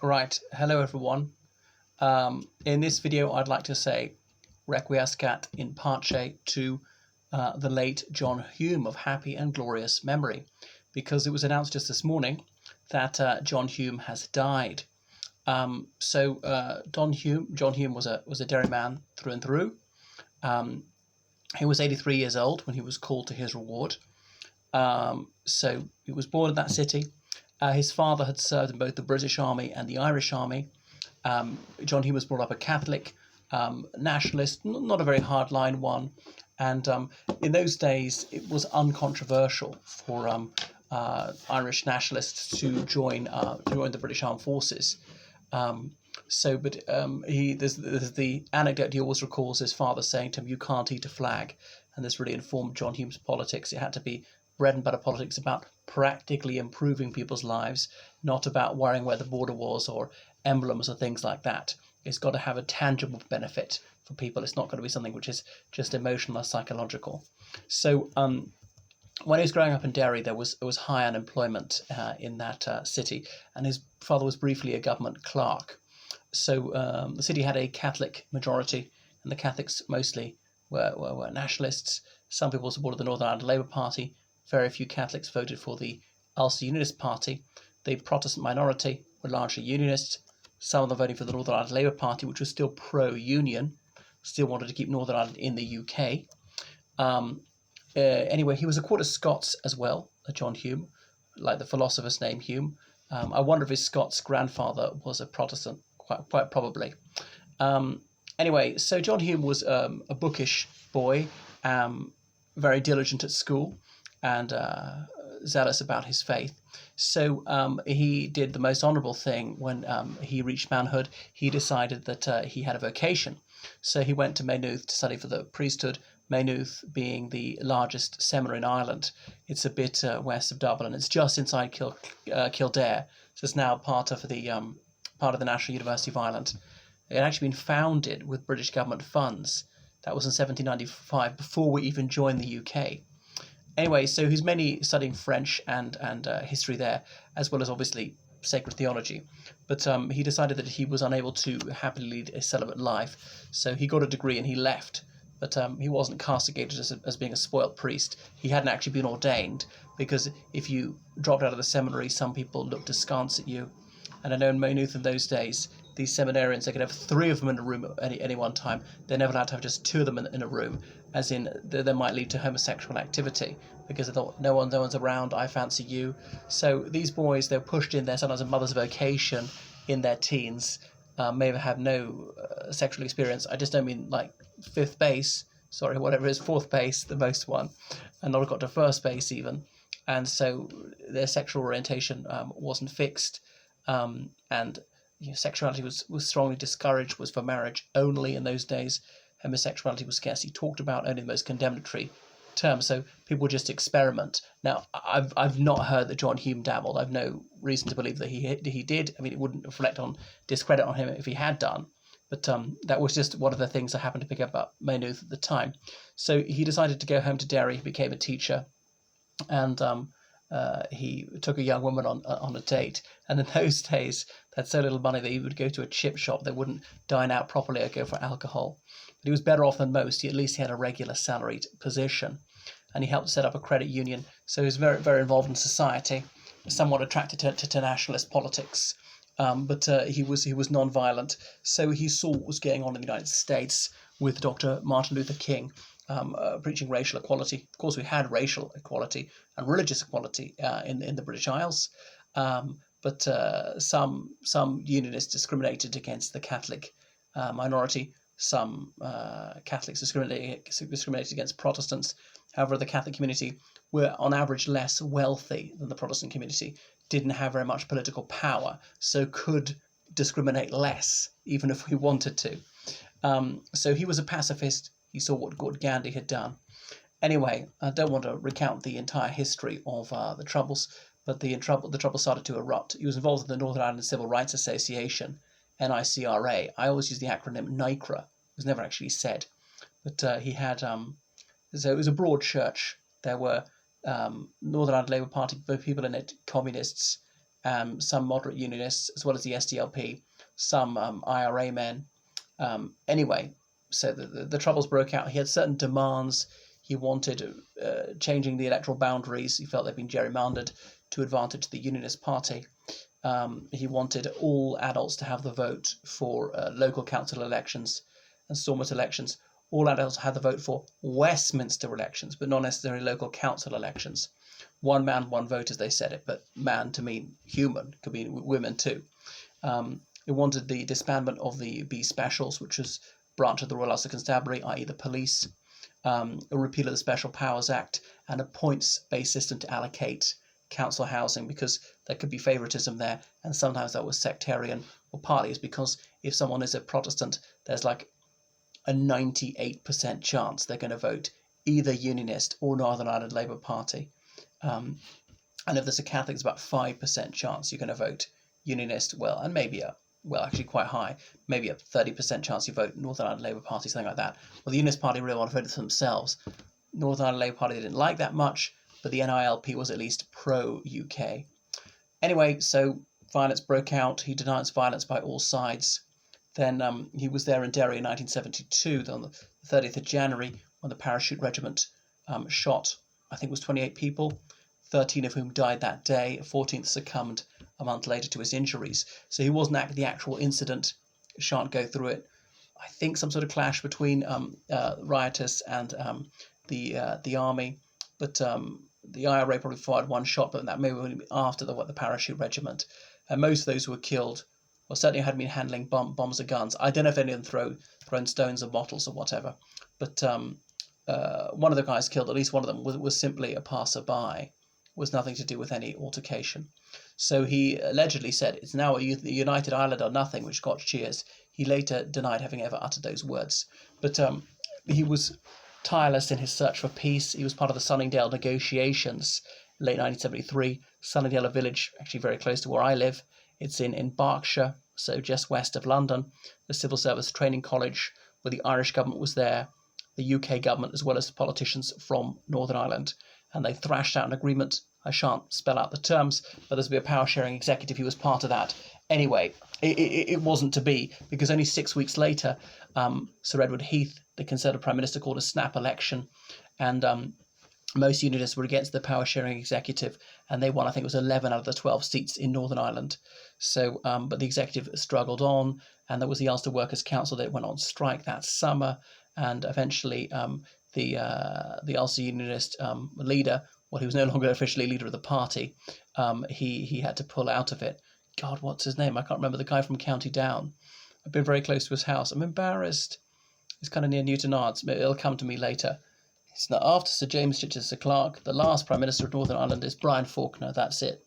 Right, hello everyone. In this video, I'd like to say requiescat in parce to the late John Hume of happy and glorious memory, because it was announced just this morning that John Hume has died. John Hume was a dairyman through and through. He was 83 years old when he was called to his reward. So he was born in that city. His father had served in both the British Army and the Irish Army. John Hume was brought up a Catholic, nationalist, not a very hardline one. And in those days, it was uncontroversial for Irish nationalists to join the British Armed Forces. There's the anecdote he always recalls his father saying to him, "You can't eat a flag," and this really informed John Hume's politics. It had to be bread and butter politics about practically improving people's lives, not about worrying where the border was or emblems or things like that. It's got to have a tangible benefit for people. It's not going to be something which is just emotional or psychological. So when he was growing up in Derry, there was high unemployment in that city, and his father was briefly a government clerk. So the city had a Catholic majority, and the Catholics mostly were nationalists. Some people supported the Northern Ireland Labour Party. Very few Catholics voted for the Ulster Unionist Party. The Protestant minority were largely Unionists. Some of them voting for the Northern Ireland Labour Party, which was still pro-union, still wanted to keep Northern Ireland in the UK. Anyway, he was a quarter Scots as well, John Hume, like the philosopher's name Hume. I wonder if his Scots grandfather was a Protestant, quite probably. Anyway, so John Hume was a bookish boy, very diligent at school, and zealous about his faith. So he did the most honourable thing when he reached manhood. He decided that he had a vocation. So he went to Maynooth to study for the priesthood, Maynooth being the largest seminary in Ireland. It's a bit west of Dublin. It's just inside Kildare. So it's now part of the National University of Ireland. It had actually been founded with British government funds. That was in 1795, before we even joined the UK. Anyway, so he's mainly studying French and history there, as well as obviously sacred theology. But he decided that he was unable to happily lead a celibate life, so he got a degree and he left. But he wasn't castigated as being a spoilt priest. He hadn't actually been ordained, because if you dropped out of the seminary, some people looked askance at you. And I know in Maynooth in those days, these seminarians, they could have 3 of them in a room at any one time. They're never allowed to have just 2 of them in a room, as in they might lead to homosexual activity, because they thought, no one's around, I fancy you. So these boys, they're pushed in there sometimes a mother's vocation in their teens, may have had no sexual experience. I just don't mean like 5th base, whatever it is, 4th base, the most one, and not got to 1st base even. And so their sexual orientation wasn't fixed, and sexuality was strongly discouraged, was for marriage only in those days. Homosexuality was scarcely talked about, only the most condemnatory terms. So people would just experiment. Now, I've not heard that John Hume dabbled. I've no reason to believe that he did. I mean, it wouldn't reflect on discredit on him if he had done. But that was just one of the things I happened to pick up about Maynooth at the time. So he decided to go home to Derry. He became a teacher, and he took a young woman on a date. And in those days, they had so little money that he would go to a chip shop. They wouldn't dine out properly or go for alcohol. But he was better off than most. At least he had a regular salaried position, and he helped set up a credit union. So he was very, very involved in society, somewhat attracted to nationalist politics. But he was non-violent. So he saw what was going on in the United States with Dr. Martin Luther King, preaching racial equality. Of course, we had racial equality and religious equality in the British Isles, but some Unionists discriminated against the Catholic minority. Some Catholics discriminated against Protestants. However, the Catholic community were on average less wealthy than the Protestant community, didn't have very much political power, so could discriminate less, even if we wanted to. So he was a pacifist. He saw what Gandhi had done. Anyway, I don't want to recount the entire history of the Troubles, but the Troubles started to erupt. He was involved in the Northern Ireland Civil Rights Association, NICRA. I always use the acronym NICRA. It was never actually said. But he had... so it was a broad church. There were Northern Ireland Labour Party people in it, communists, some moderate unionists, as well as the SDLP, some IRA men. Anyway, so the troubles broke out. He had certain demands. He wanted changing the electoral boundaries. He felt they'd been gerrymandered to advantage the Unionist Party. He wanted all adults to have the vote for local council elections and Stormont elections. All adults had the vote for Westminster elections, but not necessarily local council elections. One man, one vote, as they said it, but man to mean human, could mean women too. He wanted the disbandment of the B Specials, which was a branch of the Royal Ulster Constabulary, i.e. the police, a repeal of the Special Powers Act, and a points-based system to allocate council housing, because there could be favouritism there, and sometimes that was sectarian, or partly is because if someone is a Protestant, there's like a 98% chance they're going to vote either Unionist or Northern Ireland Labour Party. And if there's a Catholic, it's about 5% chance you're going to vote Unionist, and maybe actually quite high, maybe a 30% chance you vote Northern Ireland Labour Party, something like that. Well, the Unionist Party really want to vote for themselves. Northern Ireland Labour Party didn't like that much, but the NILP was at least pro-UK. Anyway, so violence broke out. He denounced violence by all sides. Then he was there in Derry in 1972, on the 30th of January, when the parachute regiment shot, I think it was 28 people, 13 of whom died that day. 14th succumbed a month later to his injuries. So he wasn't at the actual incident. Shan't go through it. I think some sort of clash between rioters and the army, but the IRA probably fired one shot, but that may have been after the parachute regiment. And most of those who were killed, well, certainly had been handling bombs or guns. I don't know if any of them thrown stones or bottles or whatever, but one of the guys killed, at least one of them, was simply a passerby, was nothing to do with any altercation. So he allegedly said, "It's now a united Ireland or nothing," which got cheers. He later denied having ever uttered those words. But he was tireless in his search for peace. He was part of the Sunningdale negotiations, late 1973. Sunningdale, a village actually very close to where I live. It's in Berkshire, so just west of London. The Civil Service Training College, where the Irish government was there, the UK government, as well as politicians from Northern Ireland. And they thrashed out an agreement. I shan't spell out the terms, but there's going to be a power-sharing executive. He was part of that. Anyway, it wasn't to be, because only 6 weeks later, Sir Edward Heath, the Conservative Prime Minister, called a snap election, and most Unionists were against the power-sharing executive, and they won, I think it was 11 out of the 12 seats in Northern Ireland. So, but the executive struggled on, and there was the Ulster Workers' Council that went on strike that summer, and eventually the Ulster Unionist leader, well, he was no longer officially leader of the party, he had to pull out of it. God, what's his name? I can't remember. The guy from County Down. I've been very close to his house. I'm embarrassed. It's kind of near Newton Ards. It'll come to me later. It's not after Sir James Chichester Clark. The last Prime Minister of Northern Ireland is Brian Faulkner. That's it.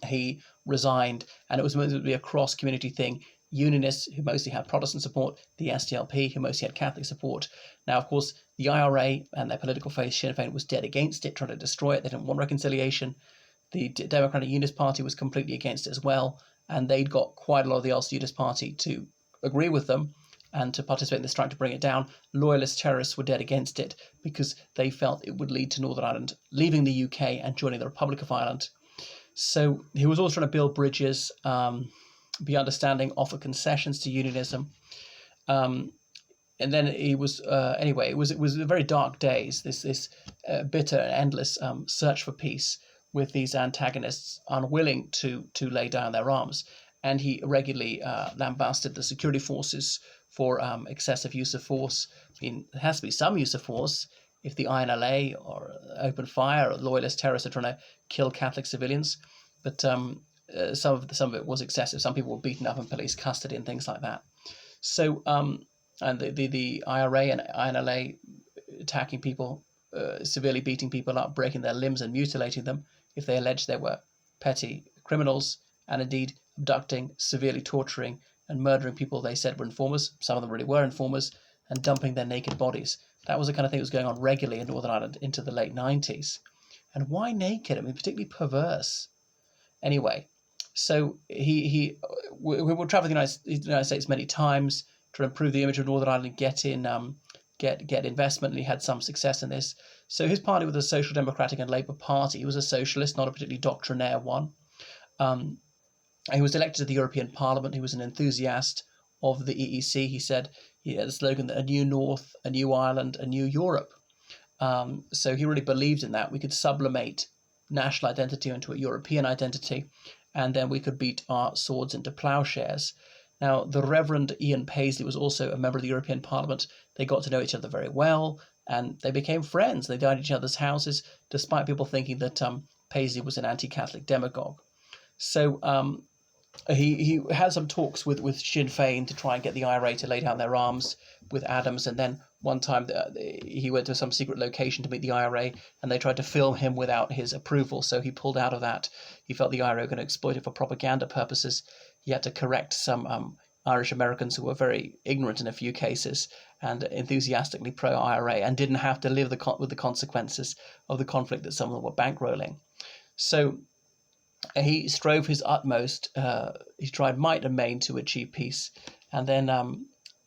He resigned, and it was meant to be a cross-community thing. Unionists, who mostly had Protestant support, the SDLP, who mostly had Catholic support. Now, of course, the IRA and their political face, Sinn Féin, was dead against it, trying to destroy it. They didn't want reconciliation. The Democratic Unionist Party was completely against it as well, and they'd got quite a lot of the Ulster Unionist Party to agree with them and to participate in the strike to bring it down. Loyalist terrorists were dead against it because they felt it would lead to Northern Ireland leaving the UK and joining the Republic of Ireland. So he was always trying to build bridges, be understanding, offer concessions to unionism. And then he was, anyway, it was very dark days, this bitter and endless search for peace with these antagonists unwilling to lay down their arms. And he regularly lambasted the security forces for excessive use of force. I mean, there has to be some use of force if the INLA or open fire or loyalist terrorists are trying to kill Catholic civilians. But some of it was excessive. Some people were beaten up in police custody and things like that. So, and the IRA and INLA attacking people, severely beating people up, breaking their limbs and mutilating them if they alleged they were petty criminals, and indeed abducting, severely torturing and murdering people they said were informers. Some of them really were informers, and dumping their naked bodies. That was the kind of thing that was going on regularly in Northern Ireland into the late 90s. And why naked? I mean, particularly perverse. Anyway, so we will travel the United States many times to improve the image of Northern Ireland, get investment, and he had some success in this. So his party was the Social Democratic and Labour Party. He was a socialist, not a particularly doctrinaire one. He was elected to the European Parliament. He was an enthusiast of the EEC. He said he had the slogan that a new North, a new Ireland, a new Europe. So he really believed in that. We could sublimate national identity into a European identity, and then we could beat our swords into plowshares. Now, the Reverend Ian Paisley was also a member of the European Parliament. They got to know each other very well, and they became friends. They dined at each other's houses, despite people thinking that Paisley was an anti-Catholic demagogue. So he had some talks with Sinn Féin to try and get the IRA to lay down their arms with Adams, and then one time he went to some secret location to meet the IRA, and they tried to film him without his approval, so he pulled out of that. He felt the IRA were going to exploit it for propaganda purposes. He had to correct some Irish Americans who were very ignorant in a few cases and enthusiastically pro-IRA, and didn't have to live with the consequences of the conflict that some of them were bankrolling. So he strove his utmost. He tried might and main to achieve peace. And then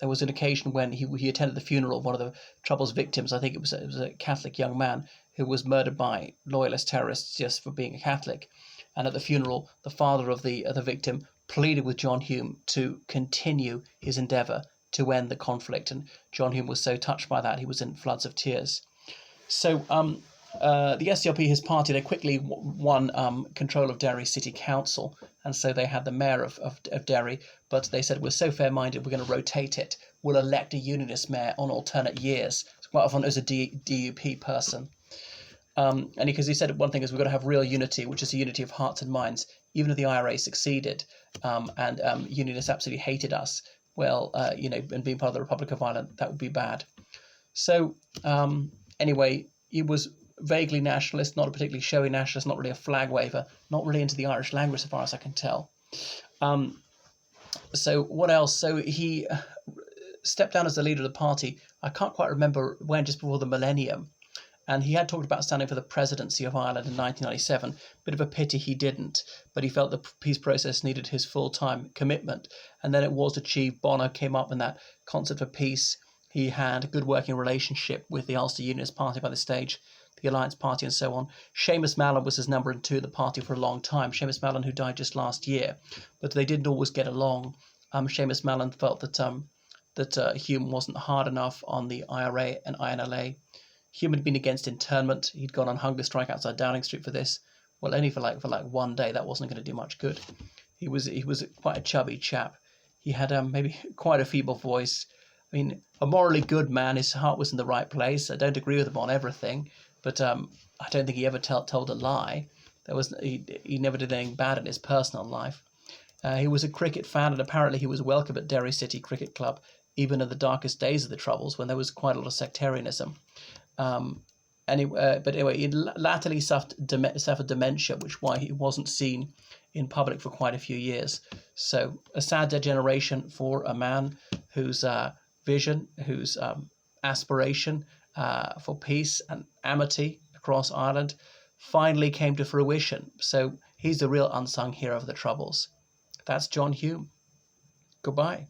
there was an occasion when he attended the funeral of one of the Trouble's victims. I think it was a Catholic young man who was murdered by loyalist terrorists just for being a Catholic. And at the funeral, the father of the victim pleaded with John Hume to continue his endeavour to end the conflict. And John Hume was so touched by that, he was in floods of tears. So the SDLP, his party, they quickly won control of Derry City Council, and so they had the mayor of Derry, but they said, we're so fair-minded, we're going to rotate it. We'll elect a unionist mayor on alternate years. So quite often it was a DUP person. And because he said one thing is, we've got to have real unity, which is a unity of hearts and minds. Even if the IRA succeeded and unionists absolutely hated us, well, and being part of the Republic of Ireland, that would be bad. So anyway, he was vaguely nationalist, not a particularly showy nationalist, not really a flag waver, not really into the Irish language as far as I can tell. So what else? So he stepped down as the leader of the party. I can't quite remember when, just before the millennium. And he had talked about standing for the presidency of Ireland in 1997. Bit of a pity he didn't, but he felt the peace process needed his full-time commitment. And then it was achieved. Bonner came up in that Concert for Peace. He had a good working relationship with the Ulster Unionist Party by this stage, the Alliance Party and so on. Seamus Mallon was his number 2 of the party for a long time. Seamus Mallon, who died just last year. But they didn't always get along. Seamus Mallon felt that Hume wasn't hard enough on the IRA and INLA. Hume had been against internment. He'd gone on hunger strike outside Downing Street for this. Well, only for like one day. That wasn't going to do much good. He was quite a chubby chap. He had maybe quite a feeble voice. I mean, a morally good man. His heart was in the right place. I don't agree with him on everything, but I don't think he ever told a lie. He never did anything bad in his personal life. He was a cricket fan, and apparently he was welcome at Derry City Cricket Club, even in the darkest days of the Troubles, when there was quite a lot of sectarianism. But anyway, he latterly suffered dementia, which is why he wasn't seen in public for quite a few years. So a sad degeneration for a man whose vision, whose aspiration for peace and amity across Ireland finally came to fruition. So he's the real unsung hero of the Troubles. That's John Hume. Goodbye.